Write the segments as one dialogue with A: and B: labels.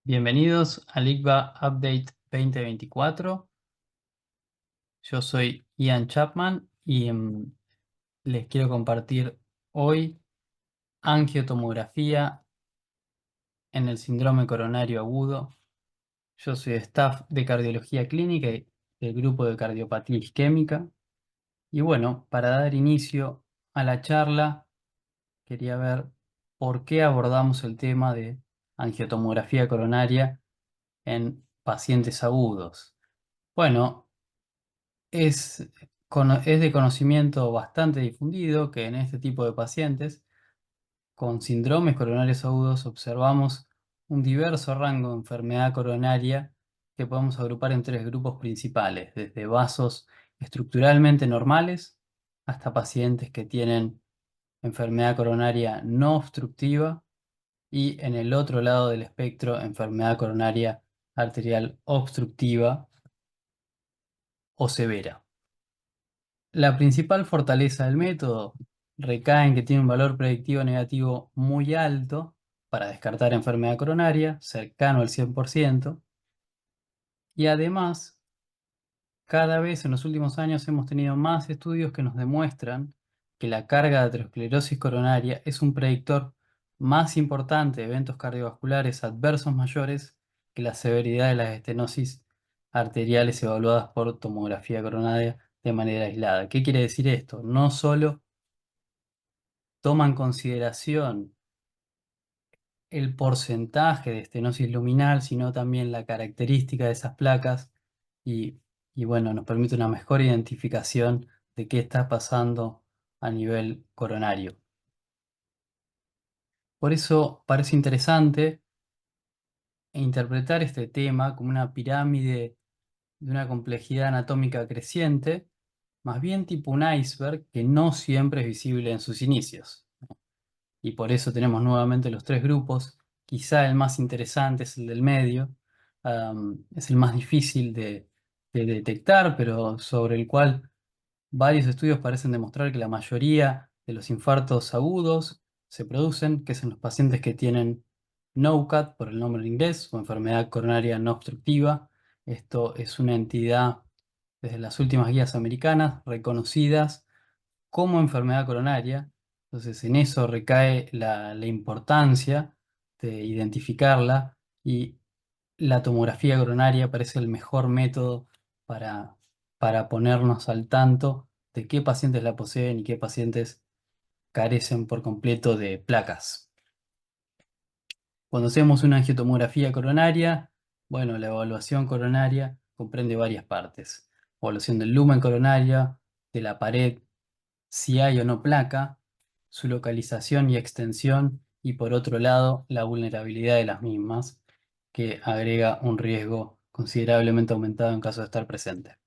A: Bienvenidos al ICBA Update 2024. Yo soy Ian Chapman y les quiero compartir hoy angiotomografía en el síndrome coronario agudo. Yo soy staff de cardiología clínica y del grupo de cardiopatía isquémica. Y bueno, para dar inicio a la charla, quería ver por qué abordamos el tema de angiotomografía coronaria en pacientes agudos. Bueno, es de conocimiento bastante difundido que en este tipo de pacientes con síndromes coronarios agudos observamos un diverso rango de enfermedad coronaria que podemos agrupar en tres grupos principales, desde vasos estructuralmente normales hasta pacientes que tienen enfermedad coronaria no obstructiva y en el otro lado del espectro enfermedad coronaria arterial obstructiva o severa. La principal fortaleza del método recae en que tiene un valor predictivo negativo muy alto para descartar enfermedad coronaria, cercano al 100%, y además, cada vez en los últimos años hemos tenido más estudios que nos demuestran que la carga de aterosclerosis coronaria es un predictor más importante de eventos cardiovasculares adversos mayores que la severidad de las estenosis arteriales evaluadas por tomografía coronaria de manera aislada. ¿Qué quiere decir esto? No solo toma en consideración el porcentaje de estenosis luminal, sino también la característica de esas placas y, y bueno, nos permite una mejor identificación de qué está pasando a nivel coronario. Por eso parece interesante interpretar este tema como una pirámide de una complejidad anatómica creciente, más bien tipo un iceberg que no siempre es visible en sus inicios. Y por eso tenemos nuevamente los tres grupos. Quizá el más interesante es el del medio, es el más difícil de detectar, pero sobre el cual varios estudios parecen demostrar que la mayoría de los infartos agudos se producen, que es en los pacientes que tienen NOCAT, por el nombre en inglés, o enfermedad coronaria no obstructiva. Esto es una entidad desde las últimas guías americanas reconocidas como enfermedad coronaria. Entonces, en eso recae la importancia de identificarla y la tomografía coronaria parece el mejor método para, para ponernos al tanto de qué pacientes la poseen y qué pacientes carecen por completo de placas. Cuando hacemos una angiotomografía coronaria, bueno, la evaluación coronaria comprende varias partes. Evaluación del lumen coronario, de la pared, si hay o no placa, su localización y extensión, y por otro lado, la vulnerabilidad de las mismas, que agrega un riesgo considerablemente aumentado en caso de estar presente.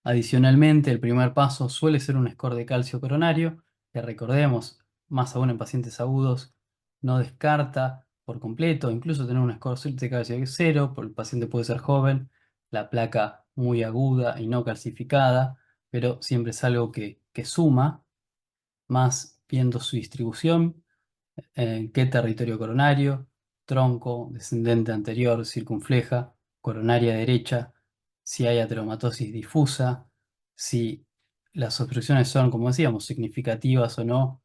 A: Adicionalmente, el primer paso suele ser un score de calcio coronario, que recordemos, más aún en pacientes agudos, no descarta por completo, incluso tener un score de calcio de 0, porque el paciente puede ser joven, la placa muy aguda y no calcificada, pero siempre es algo que suma, más viendo su distribución, qué territorio coronario, tronco, descendente anterior, circunfleja, coronaria derecha, si hay ateromatosis difusa, si las obstrucciones son, como decíamos, significativas o no,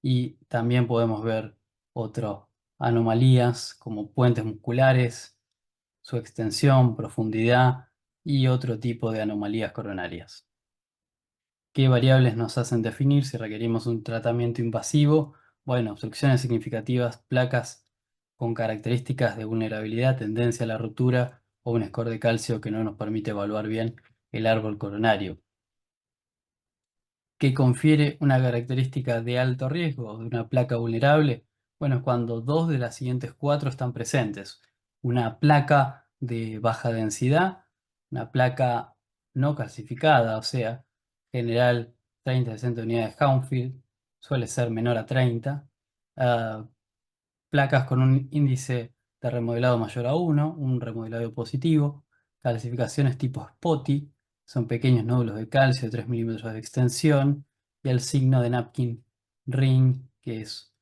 A: y también podemos ver otras anomalías como puentes musculares, su extensión, profundidad y otro tipo de anomalías coronarias. ¿Qué variables nos hacen definir si requerimos un tratamiento invasivo? Bueno, obstrucciones significativas, placas con características de vulnerabilidad, tendencia a la ruptura o un score de calcio que no nos permite evaluar bien el árbol coronario. ¿Qué confiere una característica de alto riesgo de una placa vulnerable? Bueno, es cuando dos de las siguientes cuatro están presentes. Una placa de baja densidad, una placa no calcificada, o sea, general 30-60 unidades Hounsfield, suele ser menor a 30. ah, Placas con un índice de remodelado mayor a 1, un remodelado positivo, calcificaciones tipo SPOTY, son pequeños nódulos de calcio de 3 milímetros de extensión, y el signo de napkin ring, que es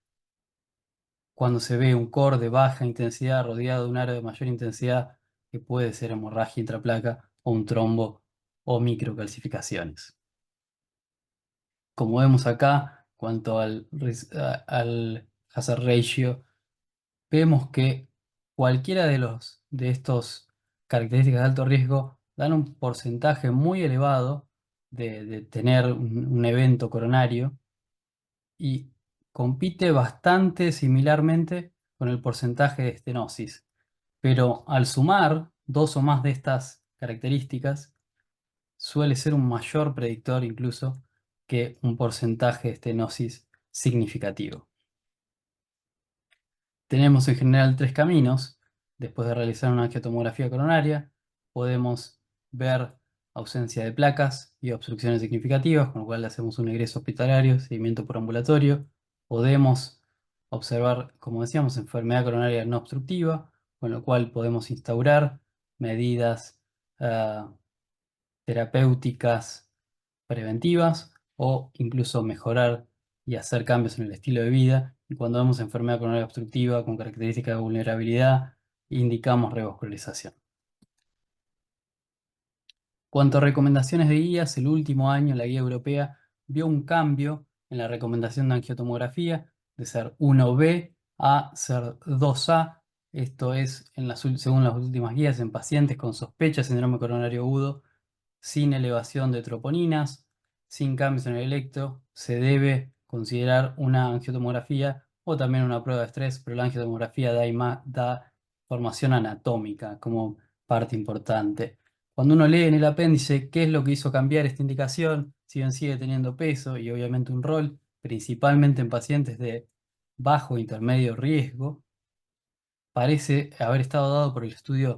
A: cuando se ve un core de baja intensidad rodeado de un aro de mayor intensidad, que puede ser hemorragia intraplaca o un trombo o microcalcificaciones. Como vemos acá, cuanto al hazard ratio, vemos que cualquiera de estos características de alto riesgo dan un porcentaje muy elevado de tener un evento coronario y compite bastante similarmente con el porcentaje de estenosis. Pero al sumar dos o más de estas características, suele ser un mayor predictor incluso que un porcentaje de estenosis significativo. Tenemos en general tres caminos. Después de realizar una angiotomografía coronaria, podemos ver ausencia de placas y obstrucciones significativas, con lo cual le hacemos un ingreso hospitalario, seguimiento por ambulatorio. Podemos observar, como decíamos, enfermedad coronaria no obstructiva, con lo cual podemos instaurar medidas ah, terapéuticas preventivas o incluso mejorar y hacer cambios en el estilo de vida. Y cuando vemos enfermedad coronaria obstructiva con características de vulnerabilidad, indicamos revascularización. Cuanto a recomendaciones de guías, el último año la guía europea vio un cambio en la recomendación de angiotomografía de ser 1B a ser 2A. Esto es, según las últimas guías, en pacientes con sospecha de síndrome coronario agudo sin elevación de troponinas, sin cambios en el electro, se debe considerar una angiotomografía o también una prueba de estrés, pero la angiotomografía da formación anatómica como parte importante. Cuando uno lee en el apéndice qué es lo que hizo cambiar esta indicación, si bien sigue teniendo peso y obviamente un rol, principalmente en pacientes de bajo e intermedio riesgo, parece haber estado dado por el estudio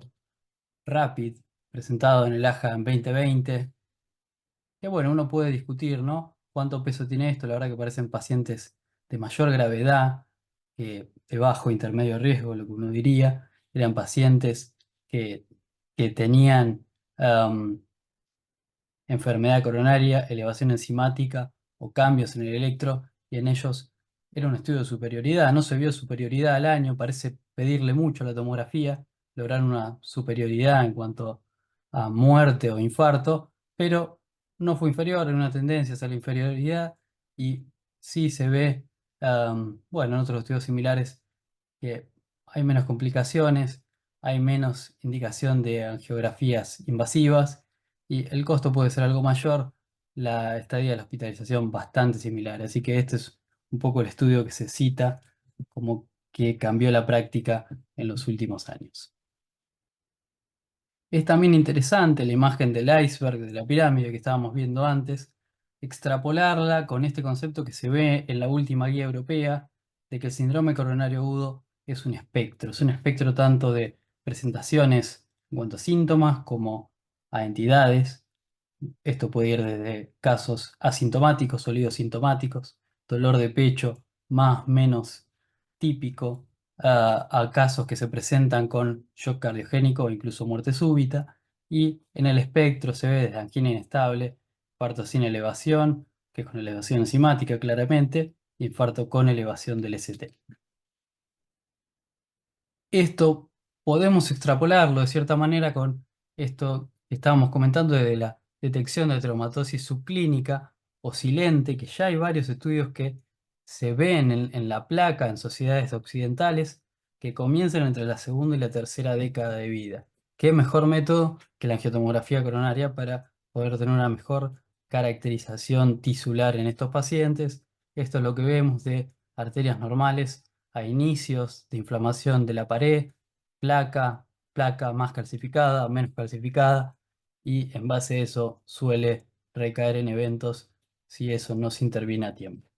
A: RAPID presentado en el AJA en 2020, que bueno, uno puede discutir, ¿no? ¿Cuánto peso tiene esto? La verdad que parecen pacientes de mayor gravedad, que de bajo intermedio riesgo, lo que uno diría. Eran pacientes que, que tenían enfermedad coronaria, elevación enzimática o cambios en el electro, y en ellos era un estudio de superioridad. No se vio superioridad al año, parece pedirle mucho a la tomografía, lograr una superioridad en cuanto a muerte o infarto, pero no fue inferior, en una tendencia hacia la inferioridad, y sí se ve, bueno, en otros estudios similares, que hay menos complicaciones, hay menos indicación de angiografías invasivas y el costo puede ser algo mayor, la estadía de la hospitalización bastante similar. Así que este es un poco el estudio que se cita como que cambió la práctica en los últimos años. Es también interesante la imagen del iceberg, de la pirámide que estábamos viendo antes, extrapolarla con este concepto que se ve en la última guía europea de que el síndrome coronario agudo es un espectro tanto de presentaciones en cuanto a síntomas como a entidades. Esto puede ir desde casos asintomáticos, sintomáticos, dolor de pecho más menos típico, a casos que se presentan con shock cardiogénico o incluso muerte súbita. Y en el espectro se ve desde angina inestable, infarto sin elevación, que es con elevación enzimática claramente, infarto con elevación del ST. Esto podemos extrapolarlo de cierta manera con esto que estábamos comentando de la detección de traumatosis subclínica o silente, que ya hay varios estudios que se ven en la placa en sociedades occidentales que comienzan entre la segunda y la tercera década de vida. ¿Qué mejor método que la angiotomografía coronaria para poder tener una mejor caracterización tisular en estos pacientes? Esto es lo que vemos de arterias normales a inicios de inflamación de la pared, placa más calcificada, menos calcificada, y en base a eso suele recaer en eventos si eso no se interviene a tiempo.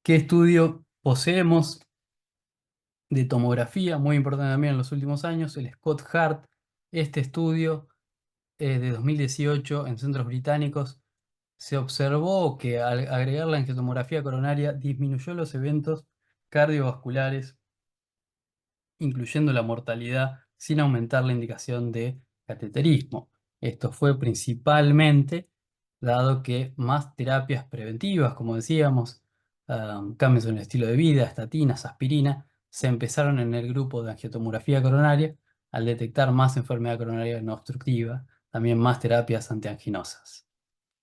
A: ¿Qué estudio poseemos de tomografía? Muy importante también en los últimos años, el Scott Hart. Este estudio es de 2018 en centros británicos. Se observó que al agregar la angiotomografía coronaria disminuyó los eventos cardiovasculares, incluyendo la mortalidad, sin aumentar la indicación de cateterismo. Esto fue principalmente dado que más terapias preventivas, como decíamos, cambios en el estilo de vida, estatinas, aspirina, se empezaron en el grupo de angiotomografía coronaria al detectar más enfermedad coronaria no obstructiva, también más terapias antianginosas.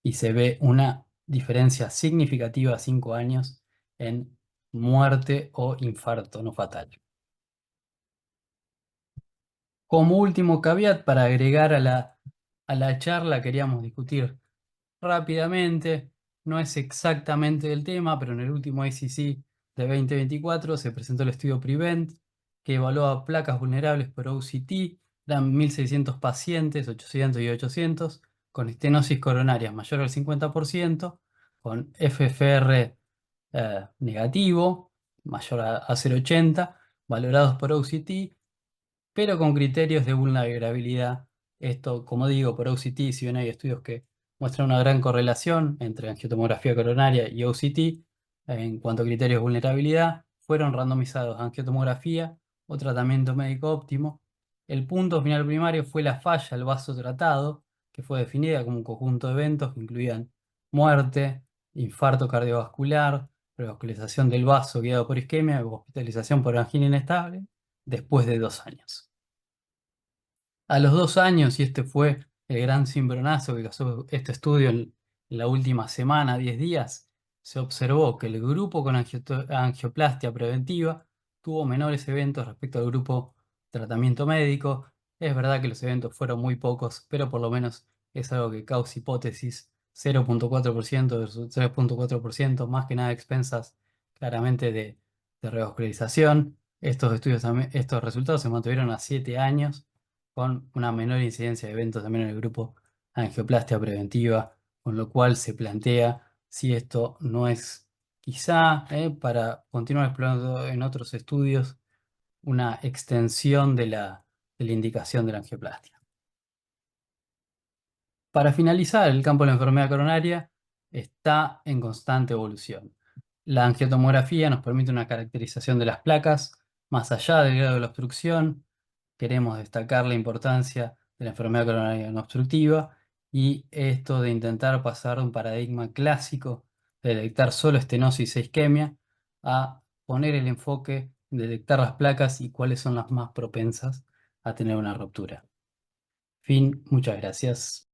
A: Y se ve una diferencia significativa a 5 años en muerte o infarto no fatal. Como último caveat, para agregar a la charla, queríamos discutir rápidamente, no es exactamente el tema, pero en el último ACC de 2024 se presentó el estudio PREVENT, que evaluaba placas vulnerables por OCT, eran 1.600 pacientes, 800 y 800, con estenosis coronarias mayor al 50%, con FFR negativo, mayor a 0,80, valorados por OCT, pero con criterios de vulnerabilidad. Esto, como digo, por OCT, si bien hay estudios que muestran una gran correlación entre angiotomografía coronaria y OCT, en cuanto a criterios de vulnerabilidad, fueron randomizados a angiotomografía o tratamiento médico óptimo. El punto final primario fue la falla del vaso tratado, que fue definida como un conjunto de eventos que incluían muerte, infarto cardiovascular, revascularización del vaso guiado por isquemia o hospitalización por angina inestable después de 2 años. A los 2 años, y este fue el gran cimbronazo que causó este estudio en la última semana, 10 días, se observó que el grupo con angioplastia preventiva tuvo menores eventos respecto al grupo tratamiento médico. Es verdad que los eventos fueron muy pocos, pero por lo menos es algo que causa hipótesis 0,4% versus 3,4%, más que nada a expensas claramente de revascularización. Estos estudios, estos resultados se mantuvieron a 7 años con una menor incidencia de eventos también en el grupo angioplastia preventiva, con lo cual se plantea si esto no es quizá, para continuar explorando en otros estudios, una extensión de la indicación de la angioplastia. Para finalizar, el campo de la enfermedad coronaria está en constante evolución. La angiotomografía nos permite una caracterización de las placas más allá del grado de la obstrucción. Queremos destacar la importancia de la enfermedad coronaria no obstructiva y esto de intentar pasar de un paradigma clásico de detectar solo estenosis e isquemia a poner el enfoque en detectar las placas y cuáles son las más propensas a tener una ruptura. Fin, muchas gracias.